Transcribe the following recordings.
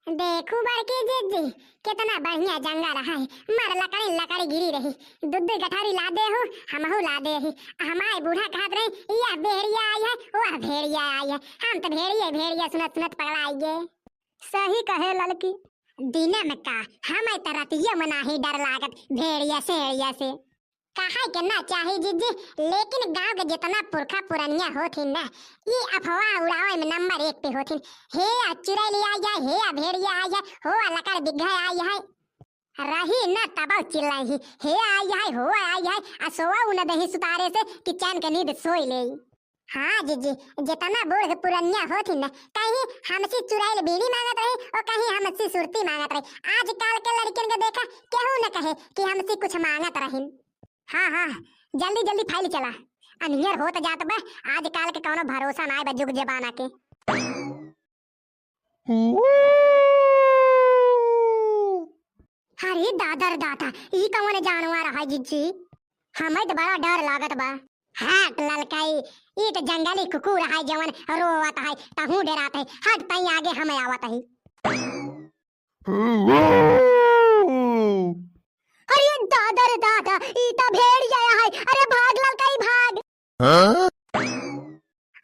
देखू बड़की जीजी कितना बढ़िया जंगा रहा है। मर लकड़ी लकड़ी गिरी रही, दूध गठारी ला दे हो, हमहू ला दे ही। हमारे बूढ़ा कहत रही यह भेड़िया आई है, वह भेड़िया आई है। हम तो भेड़िया भेड़िया सुनत सुनत पगड़ाई गे। सही कहे लड़की, दीना में का हमें तरतिया मना ही डर लागत भेड़िया सेड़िया से। कहा के ना चाहे जीजी, लेकिन गांव के जितना पुरखा पुरनिया होथिन ना, ये अफवाह उड़ावे में नंबर 1 पे होथिन। हे चुड़ैल आ जाए, हे भेड़िया आ जाए, हो लकड़ बिघा आ जाए, रही न तब चिल्लाई हे आई है, हो आई है, असोवा उन दही सुतारे से कि चैन के नींद सोई ले। हाँ जीजी, जितना बूढ़ पुरनिया होथिन ना, कहीं हमसे चुड़ैल बीड़ी मांगत रही और कहीं हमसे सुरती मांगत रही। आजकल के लड़कियों के देखा केहू न कहे कि हमसे कुछ मांगत रही। हाँ हाँ, जल्दी जल्दी फाइल चला, अनियर होत जात बा। आजकल के कोनो भरोसा ना है जुग जमाना के। अरे दादा रे दादा, ई कौन जानवर है जीजी? हमें तो बड़ा डर लागत बा। हट ललकाई, ई तो जंगली कुकुर है जवन रोवत है, तहू डरात है। हट तई आगे हमें आवत है। अरे दादा रे दादा, ई तो भेड़िया है। अरे भाग ललकाई भाग। हाँ?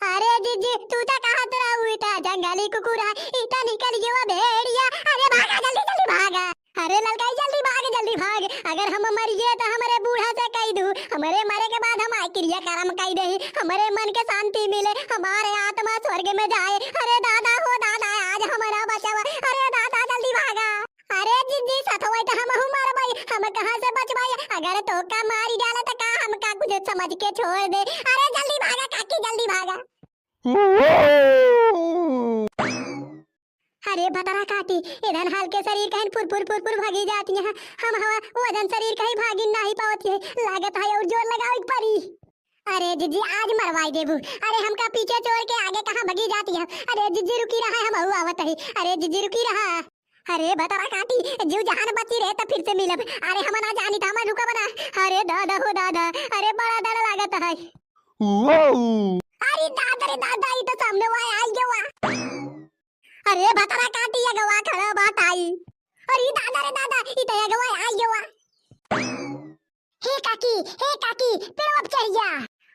अरे जीजी तू तो कहां तरह हुई था? जंगली कुकुर है, इतना निकल गया भेड़िया। अरे भागा जल्दी जल्दी भागा। अरे ललकाई जल्दी भाग जल्दी भाग। अगर हम मर गए तो हमारे बूढ़ा से कह दू, हमारे मरे के बाद हम क्रिया कर्म कह दे, हमारे मन के शांति मिले, हमारे आत्मा स्वर्ग में जाए। अरे दादा हो दादा, आज हमारा बचावा। अरे दादा जल्दी भागा। अरे जीजी सतवाई तो हम मर भाई, हम कहां से बचवाई? अगर तो का मारी डाला तो का हम का कुछ समझ के छोड़ दे। अरे जल्दी भागा काकी जल्दी भागा। अरे भतरा काटी, इधर हल्के शरीर कहीं फुर भागी जाती है। हम हवा वजन शरीर कहीं भागी नहीं पावती है। लागत है और जोर लगाओ परी। अरे जीजी आज मरवाई देबू। अरे हमका पीछे छोड़ के आगे कहां भागी जाती है? अरे जीजी रुकी रहा, हम हुआ आवत है। अरे जीजी रुकी रहा। अरे भतरा काटी, जीव जहान बची रहे तो फिर से मिलब। अरे हम ना जानी था, मैं रुका बना। अरे दादा हो दादा, अरे बड़ा डर लागत है। अरे दादा रे दादा, ई तो सामने वाला आई गवा। अरे भतरा काटी ये गवा खड़ा बात आई। अरे दादा रे दादा, ई तो ये गवा आई गवा। हे काकी पेड़ अब चढ़ जा।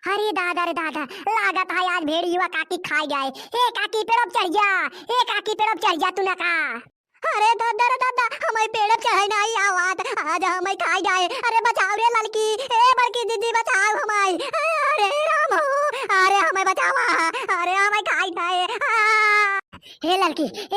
अरे दादा रे दादा, लागत है आज भेड़िया काकी खाई जाए। हे काकी पेड़ अब चढ़ जा, हे काकी पेड़ अब चढ़ जा तू ना का। अरे दादा रे दादा, हमें पेड़ पे चढ़े नहीं आवत, आज हमें खाई जाए। अरे बचाओ रे लड़की, ए बड़की दीदी बचाओ हमें। अरे राम, अरे हमें बचावा, अरे हमें खाई जाए। हे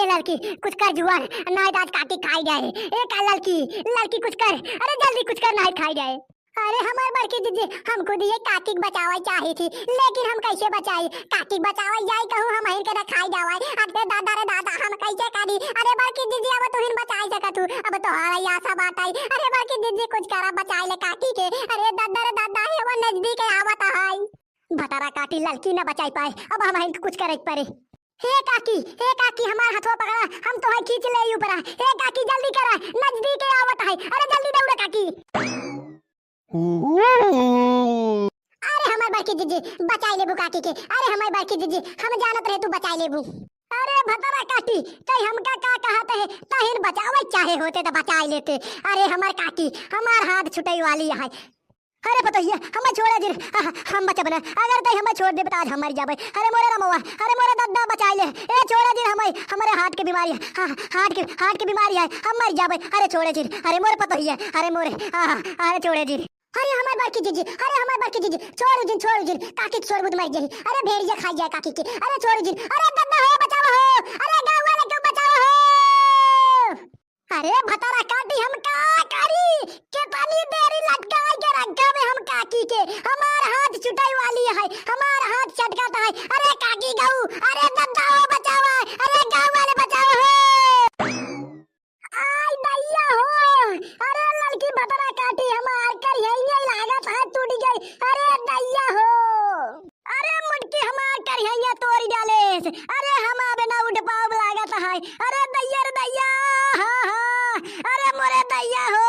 लड़की कुछ कर जुआर, नहीं आज काटी खाई जाए। ए का लड़की कुछ कर, अरे जल्दी कुछ कर नहीं खाई जाए। अरे हमारे बड़की दीदी हमको दिए काटिक बचावा चाही थी, लेकिन हम कैसे बचाई? काटिक बचावा जाए कहूं हम हिन के ना खाई जावाई। अबे दादा रे दादा, हम कैसे करी? अरे बड़की दीदी अब तू हिन बचाई सकत तू, अब तो हारा आशा बात आई। अरे बड़की दीदी कुछ करा बचाई ले काटी के। अरे दादा रे दादा, हे वो नजदीक आवत है। भतरा काटी लड़की ना बचाई पाए, अब हम हिन कुछ करे पड़े। हे काकी हमार हथवा पकड़ा, हम तो है खींच ले ऊपर। हे काकी जल्दी करा, नजदीक आवत है। अरे जल्दी दौड़ा काकी। अरे हमार बड़की दीदी बचाई लेबू काकी के। अरे हमार बड़की दीदी हम जानत रहे तू बचाई लेबू। अरे भतरा काटी, कई हमका का कहत है? तहिन बचावे चाहे होते तो बचाई लेते। अरे हमार काकी, हमार हाथ छुटई वाली है। अरे पता ही हमें छोड़ा जी, हम बचब ना। अगर तई हमें छोड़ दे तो आज हम मर जाबे। अरे मोरे रमवा, अरे मोरे दादा बचाई ले। ए छोड़ा जी, हमें हमारे हार्ट की बीमारी है। हार्ट की बीमारी है, हम मर जाबे। अरे छोड़े जी, अरे मोरे पता ही है। अरे मोरे अरे छोड़े जी। अरे हमारे बाकी जीजी, अरे हमारे बाकी जीजी, छोड़ो जी काकी छोड़ बुद मर जाई। अरे भेड़िया खाई जाए काकी के। अरे छोड़ो जी, अरे दादा हो बचाओ हो, अरे गांव वाले को बचाओ हो। अरे भतरा काटी हम का करी? कितनी देरी लटकाई के रखा में हम काकी के। हमार हाथ छुटाई वाली है, हमार हाथ चटकाता है। अरे काकी गऊ, अरे दादा हो बचाओ, अरे गांव वाले बचाओ हो। आई दैया हो, अरे लड़की भतरा काटी हमार कर यही लागत है टूट गई। अरे दैया हो, अरे मुड़की हमार कर यही तोड़ डाले। अरे हम अब ना उठ पाओ लागत है। अरे दैया रे दैया, अरे मोरे दैया हो।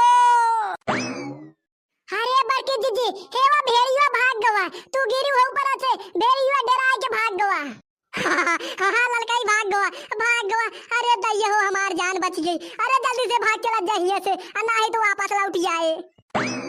अरे बड़की दीदी, हे वो भेड़िया भाग गवा। तू गिरी हो ऊपर से, भेड़िया डरा के भाग गवा। हाँ लड़का ही भाग गवा। अरे दैया हो हमार जान बच गई। अरे जल्दी से भाग चला जाइए से, ना ही तो वापस लौट आए।